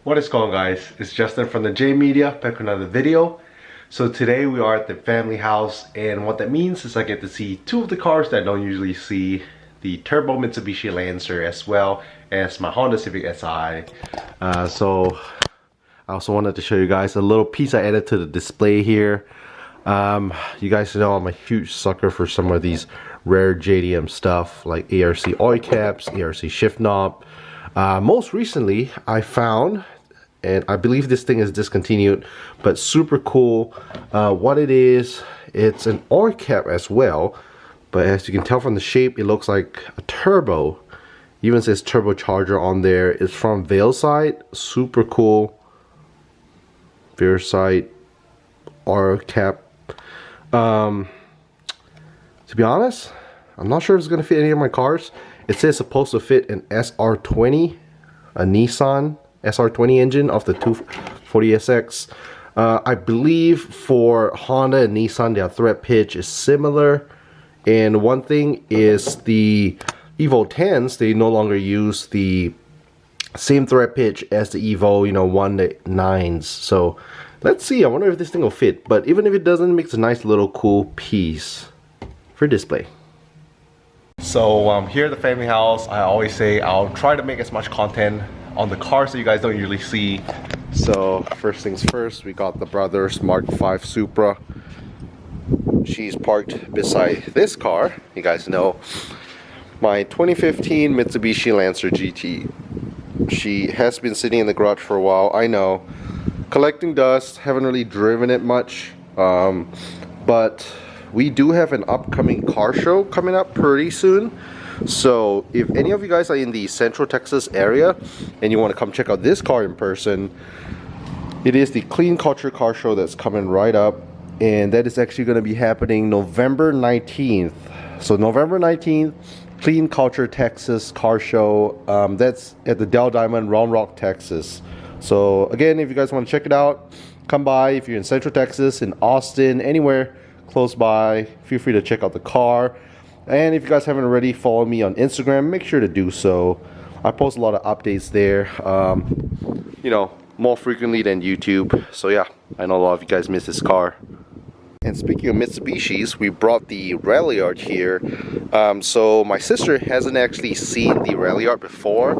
What is going on, guys? It's Justin from the J Media, back with another video. So today we are at the family house, and what that means is I get to see two of the cars that I don't usually see. The turbo Mitsubishi Lancer as well as my Honda Civic Si. So I also wanted to show you guys a little piece I added to the display here. You guys know I'm a huge sucker for some of these rare JDM stuff like ARC oil caps, ARC shift knob. Most recently I found, and I believe this thing is discontinued, but super cool. What it is, it's an oil cap as well, but as you can tell from the shape, it looks like a turbo. Even says turbocharger on there. It's from Veilsight. Super cool. Veilsight oil cap. To be honest, I'm not sure if it's gonna fit any of my cars. It says it's supposed to fit an SR20, a Nissan SR20 engine of the 240SX. I believe for Honda and Nissan, their thread pitch is similar. And one thing is the Evo 10s, they no longer use the same thread pitch as the Evo, 1.9s. So let's see, I wonder if this thing will fit. But even if it doesn't, it makes a nice little cool piece for display. So here at the family house, I always say I'll try to make as much content on the cars that you guys don't usually see. So first things first, we got the Brothers Mark V Supra. She's parked beside this car. You guys know my 2015 Mitsubishi Lancer GT. She has been sitting in the garage for a while, I know. Collecting dust, haven't really driven it much. But we do have an upcoming car show coming up pretty soon. So if any of you guys are in the Central Texas area and you want to come check out this car in person, it is the Clean Culture Car Show that's coming right up. And that is actually going to be happening November 19th. So November 19th, Clean Culture Texas Car Show. That's at the Del Diamond, Round Rock, Texas. So again, if you guys want to check it out, come by. If you're in Central Texas, in Austin, anywhere close by, feel free to check out the car. And if you guys haven't already followed me on Instagram, make sure to do so. I post a lot of updates there, more frequently than YouTube. So yeah, I know a lot of you guys miss this car. And speaking of Mitsubishis, we brought the Ralliart here. So my sister hasn't actually seen the Ralliart before.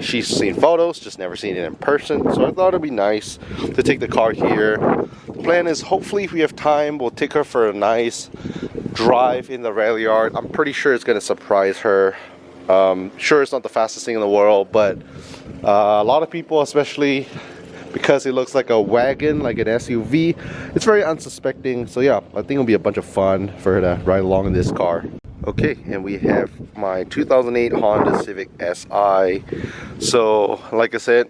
She's seen photos, just never seen it in person. So I thought it'd be nice to take the car here. The plan is, hopefully if we have time, we'll take her for a nice drive in the Ralliart. I'm pretty sure it's going to surprise her. Sure, it's not the fastest thing in the world, but a lot of people, especially because it looks like a wagon, like an SUV, it's very unsuspecting. So yeah, I think it'll be a bunch of fun for her to ride along in this car. Okay, and we have my 2008 Honda Civic Si. So like I said,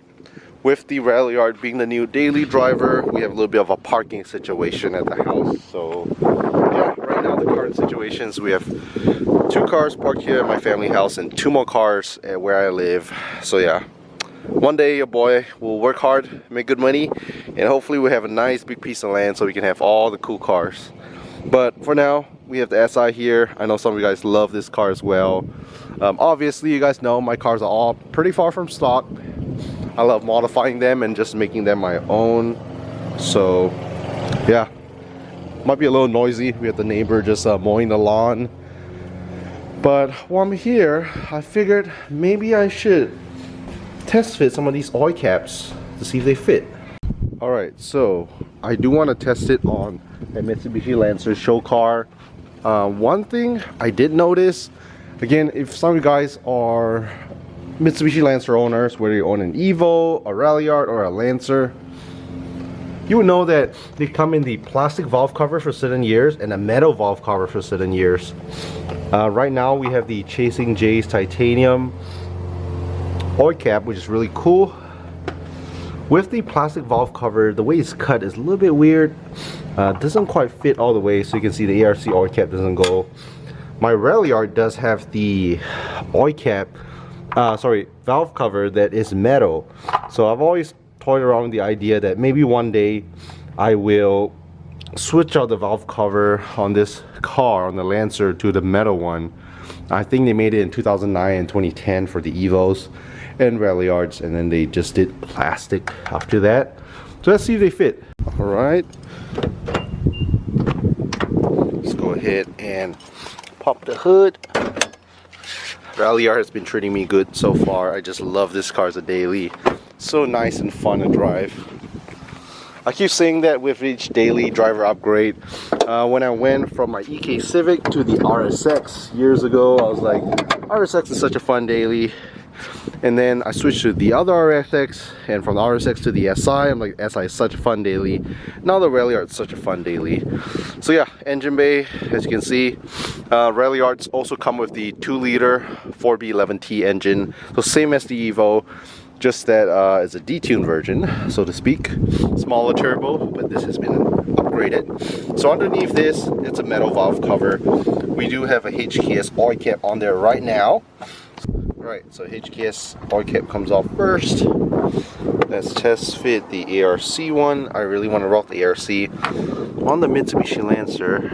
with the Ralliart being the new daily driver, we have a little bit of a parking situation at the house. So yeah, right now the current situation is we have 2 cars parked here at my family house and 2 more cars at where I live. So yeah, one day your boy will work hard, make good money, and hopefully we'll have a nice big piece of land so we can have all the cool cars. But for now, we have the Si here. I know some of you guys love this car as well. Obviously, you guys know my cars are all pretty far from stock. I love modifying them and just making them my own. So yeah, might be a little noisy. We have the neighbor just mowing the lawn. But while I'm here, I figured maybe I should test fit some of these oil caps to see if they fit. Alright, so I do want to test it on a Mitsubishi Lancer show car. One thing I did notice, again, if some of you guys are Mitsubishi Lancer owners, whether you own an Evo, a Ralliart, or a Lancer, you would know that they come in the plastic valve cover for certain years and a metal valve cover for certain years. Right now we have the Chasing J's titanium oil cap, which is really cool. With the plastic valve cover, the way it's cut is a little bit weird. Doesn't quite fit all the way, so you can see the ARC oil cap doesn't go. My Ralliart does have the oil cap, valve cover that is metal. So I've always toyed around with the idea that maybe one day I will switch out the valve cover on this car, on the Lancer, to the metal one. I think they made it in 2009 and 2010 for the Evos and Ralliards, and then they just did plastic after that. So let's see if they fit. All right, let's go ahead and pop the hood. Ralliart has been treating me good so far. I just love this car as a daily. So nice and fun to drive. I keep saying that with each daily driver upgrade. When I went from my EK Civic to the RSX years ago, I was like, RSX is such a fun daily. And then I switched to the other RSX, and from the RSX to the SI, I'm like, SI is such a fun daily. Now the Ralliart is such a fun daily. So yeah, engine bay, as you can see, Ralliarts also come with the 2-liter 4B11T engine. So same as the Evo, just that it's a detuned version, so to speak. Smaller turbo, but this has been upgraded. So underneath this, it's a metal valve cover. We do have a HKS oil cap on there right now. Alright, so HKS oil cap comes off first. Let's test fit the ARC one. I really want to rock the ARC. On the Mitsubishi Lancer,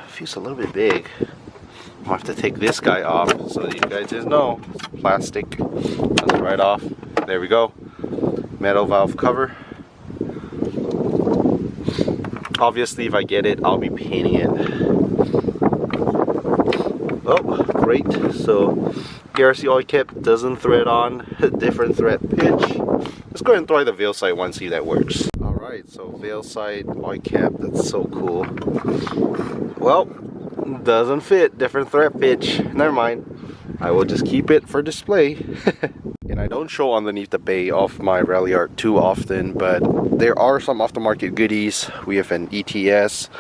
feels a little bit big. I'll have to take this guy off so that you guys just know it's plastic. Comes right off. There we go. Metal valve cover. Obviously, if I get it, I'll be painting it. Oh, great. So ARC oil cap doesn't thread on, different thread pitch. Let's go ahead and try the veil side one, see if that works. Alright, so veil side oil cap, that's so cool. Well, doesn't fit, different thread pitch. Never mind. I will just keep it for display. And I don't show underneath the bay of my Ralliart too often, but there are some aftermarket goodies. We have an ETS,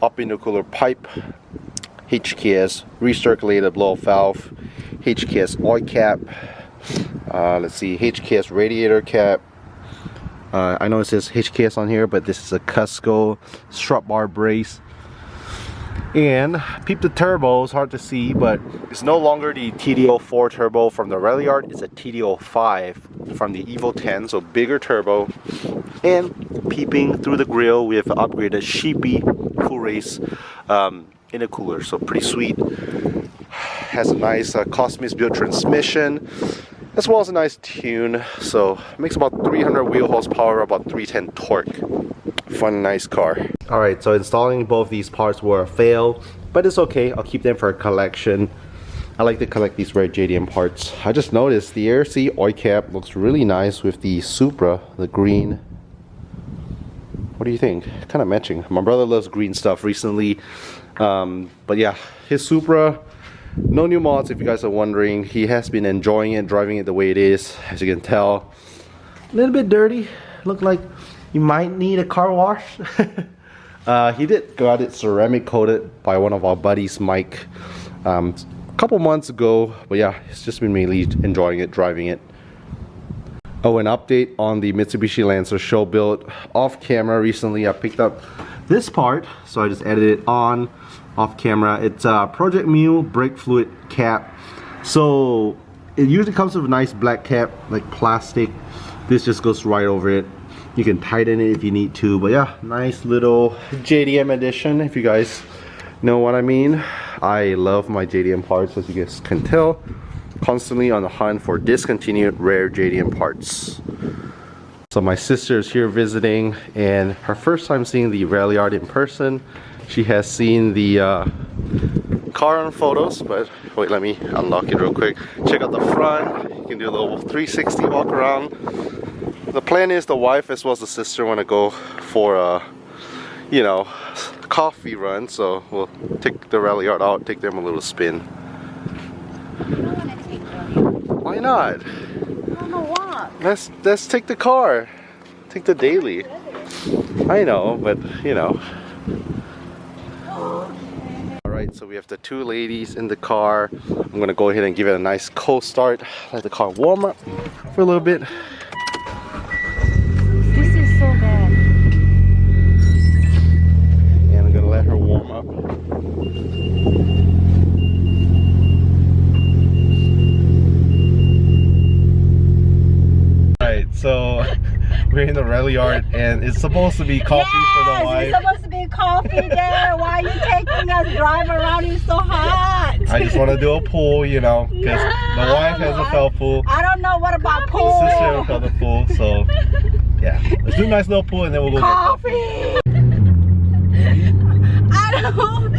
up intercooler pipe, HKS recirculated blow-off valve, HKS oil cap, let's see, HKS radiator cap. I know it says HKS on here, but this is a Cusco strut bar brace. And peep the turbo, it's hard to see, but it's no longer the TD04 turbo from the Ralliart, it's a TD05 from the Evo 10, so bigger turbo. And peeping through the grill, we have an upgraded Sheepy Full Race intercooler, so pretty sweet. Has a nice Cosmos built transmission, as well as a nice tune, so makes about 300 wheel horsepower, about 310 torque. Fun, nice car. Alright, so installing both these parts were a fail, but it's okay, I'll keep them for a collection. I like to collect these rare JDM parts. I just noticed the ARC oil cap looks really nice with the Supra, the green. What do you think? Kind of matching. My brother loves green stuff recently. But yeah, his Supra, no new mods if you guys are wondering. He has been enjoying it, driving it the way it is, as you can tell. A little bit dirty. Look like you might need a car wash. He did got it ceramic coated by one of our buddies, Mike, a couple months ago. But yeah, he's just been mainly enjoying it, driving it. Oh, an update on the Mitsubishi Lancer show build. Off camera recently, I picked up this part, so I just added it on off camera. It's a Project Mule brake fluid cap. So it usually comes with a nice black cap, like plastic. This just goes right over it. You can tighten it if you need to, but yeah, nice little JDM edition, if you guys know what I mean. I love my JDM parts, as you guys can tell. Constantly on the hunt for discontinued rare JDM parts. So my sister is here visiting, and her first time seeing the Ralliart in person. She has seen the car on photos, but wait, let me unlock it real quick. Check out the front. You can do a little 360 walk around. The plan is the wife as well as the sister want to go for a, you know, coffee run. So we'll take the Ralliart out, take them a little spin. Why not? I wanna walk. Let's take the car. Take the daily. I know, but you know. Alright, so we have the two ladies in the car. I'm gonna go ahead and give it a nice cold start. Let the car warm up for a little bit. This is so bad. And I'm gonna let her warm up. So we're in the Ralliart, and it's supposed to be coffee for the wife. It's supposed to be having coffee there. Why are you taking us drive around? It's so hot. I just want to do a pool, you know, because the wife has a fell pool. I don't know what about The pool. sister fell the pool, so yeah. Let's do a nice little pool and then we'll go get coffee. I don't.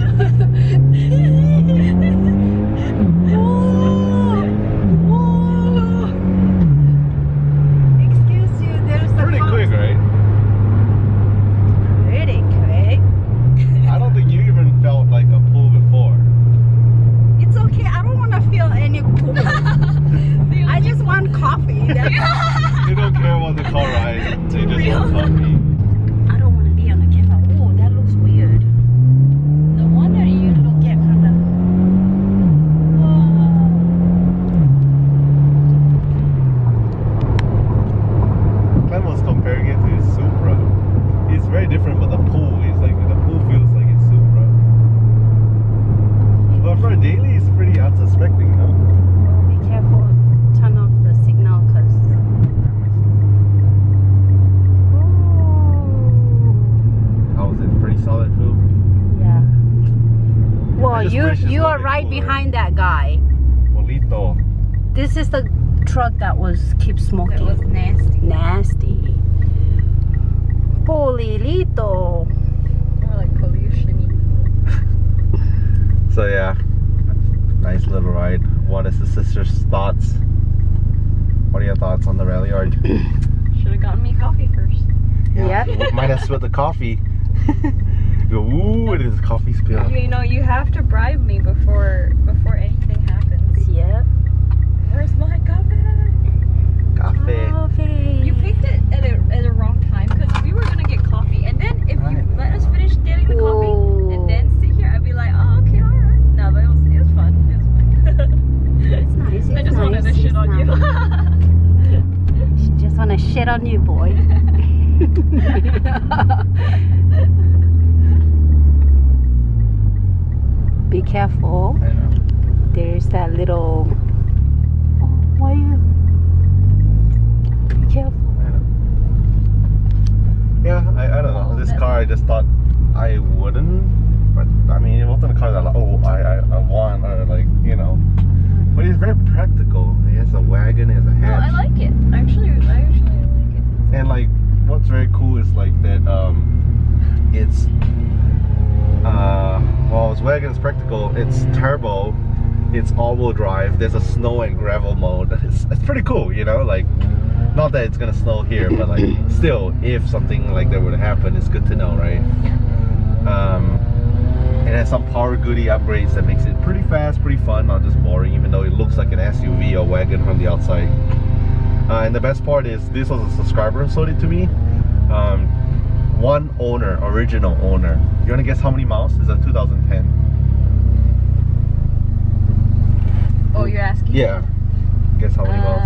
Excuse you, there's the Pretty quick, right? Pretty quick. I don't think you even felt like a pool before. It's okay. I don't want to feel any pool. I just want coffee. You don't care about the car ride, so you just want coffee. I don't want to be on the camera. Oh, that looks weird. No wonder you look at kind of. Clem was comparing it to his Supra. It's very different, but the pool is like, the pool feels like it's Supra. But for a daily, it's pretty unsuspecting, no? Be careful. Turn off the signal, cause. How was it? Pretty solid too? Yeah. Well, just wish it's you a are bit right cooler. behind that guy. Bolito. This is the truck that was keep smoking. It was nasty. Nasty. Polilito. More like pollution-y. So yeah, nice little ride. What is the sister's thoughts? What are your thoughts on the rally yard? Should have gotten me coffee first. Yeah. Might have spilled the coffee. Go, ooh, it is coffee spill. You know, you have to bribe me before anything happens. Yep. Where's my coffee? Coffee. Coffee. You picked it at a wrong time because we were gonna get coffee, and then if you let us finish getting the coffee and then sit here, I'd be like, oh, okay, all right. No, but it was fun. It was fun. It's nice. I just wanted to shit on you. She just want to shit on you, boy. Be careful. I know. There's that little. Oh, why you? Be careful. I know. Yeah, I don't know. This car, I just thought I wouldn't. But I mean, it wasn't a car that, like, oh, I want, or like, you know. But it's very practical. It has a wagon, it has a No, hatch. I like it. Actually, I like it. And like, what's very cool is like that it's well, its wagon is practical, it's turbo, it's all-wheel drive, there's a snow and gravel mode. It's pretty cool, you know, like, not that it's gonna snow here, but like, still, if something like that would happen, it's good to know, right? It has some power goodie upgrades that makes it pretty fast, pretty fun, not just boring, even though it looks like an SUV or wagon from the outside. And the best part is, this was a subscriber who sold it to me. One owner, original owner. You wanna guess how many miles? It's a 2010. Oh, you're asking? Yeah. Guess how many miles?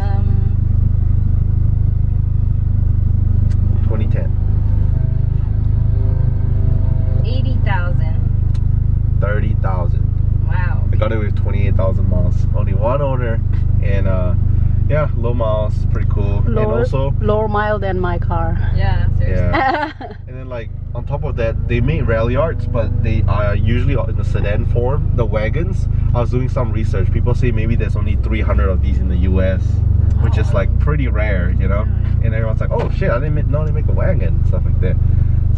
2010. 80,000. 30,000. Wow. I got it with 28,000 miles. Only one owner, and yeah, low miles, pretty cool. And also, lower mile than my car. Yeah, seriously. yeah. And then like on top of that, they make rally arts, but they are usually in the sedan form. The wagons, I was doing some research. People say maybe there's only 300 of these in the US, which is like pretty rare, you know. And everyone's like, oh shit, I didn't know they make a wagon, stuff like that.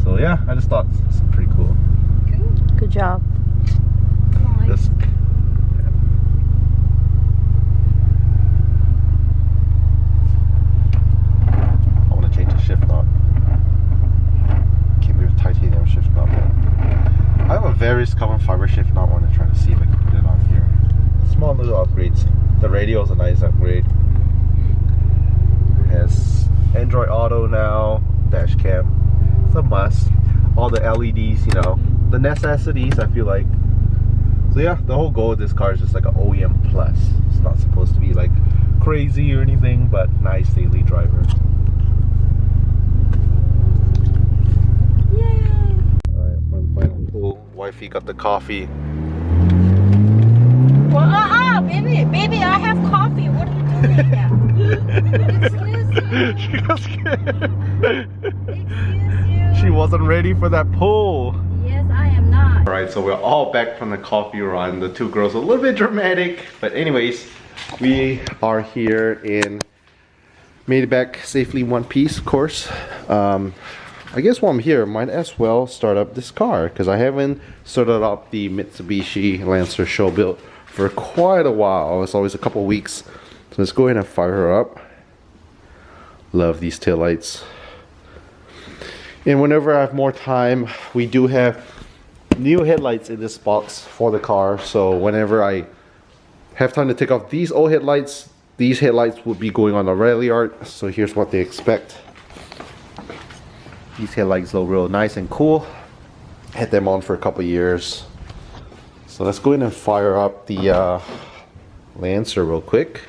So yeah, I just thought it's pretty cool. Cool. Good job. Just, I want to change the shift knob. Came with titanium shift knob. I have a various carbon fiber shift knob. I want to try to see if I can put it on here. Small little upgrades. The radio is a nice upgrade. It has Android Auto now, dash cam. It's a must. All the LEDs, you know, the necessities, I feel like. So yeah, the whole goal of this car is just like an OEM plus. It's not supposed to be like crazy or anything, but nice daily driver. Yay! Alright, one final pull. Wifey got the coffee. Well, baby, I have coffee. What are you doing now? Excuse you. She got scared. Excuse you. She wasn't ready for that pull. Alright, so we're all back from the coffee run. The two girls are a little bit dramatic, but anyways, we are here and made it back safely in one piece, of course. I guess while I'm here, might as well start up this car because I haven't started up the Mitsubishi Lancer show built for quite a while. It's always a couple weeks. So let's go ahead and fire her up. Love these taillights. And whenever I have more time, we do have new headlights in this box for the car. So whenever I have time to take off these old headlights, these headlights will be going on the Ralliart. So here's what they expect. These headlights look real nice and cool. Had them on for a couple years. So let's go in and fire up the Lancer real quick.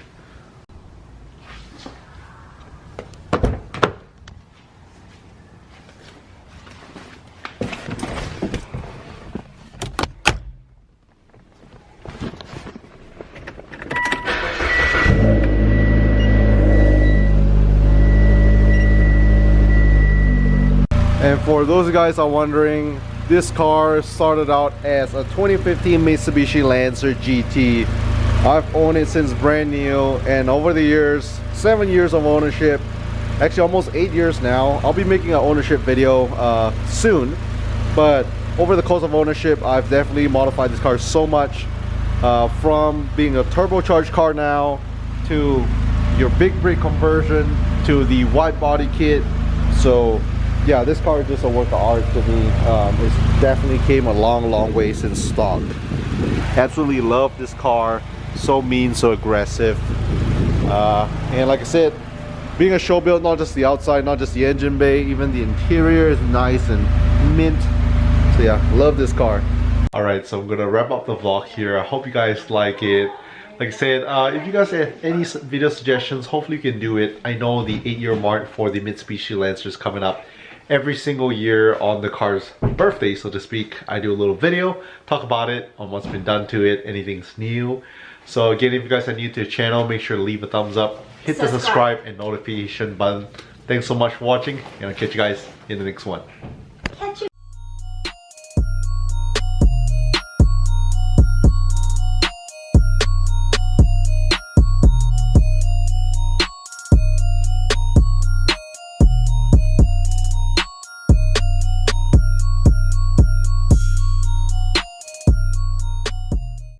And for those guys are wondering, this car started out as a 2015 Mitsubishi Lancer GT. I've owned it since brand new, and over the years, 7 years of ownership, actually almost 8 years now. I'll be making an ownership video soon, but over the course of ownership, I've definitely modified this car so much, from being a turbocharged car now to your big brake conversion to the wide body kit. So yeah, this car is just a work of art to me. It's definitely came a long way since stock. Absolutely love this car. So mean, so aggressive. And like I said, being a show build, not just the outside, not just the engine bay, even the interior is nice and mint. So yeah, love this car. Alright, so I'm gonna wrap up the vlog here. I hope you guys like it. Like I said, if you guys have any video suggestions, hopefully you can do it. I know the 8-year mark for the Mitsubishi Lancer is coming up. Every single year on the car's birthday, so to speak, I do a little video, talk about it, on what's been done to it, anything's new. So again, if you guys are new to the channel, make sure to leave a thumbs up, hit the subscribe and notification button. Thanks so much for watching, and I'll catch you guys in the next one. Catch you.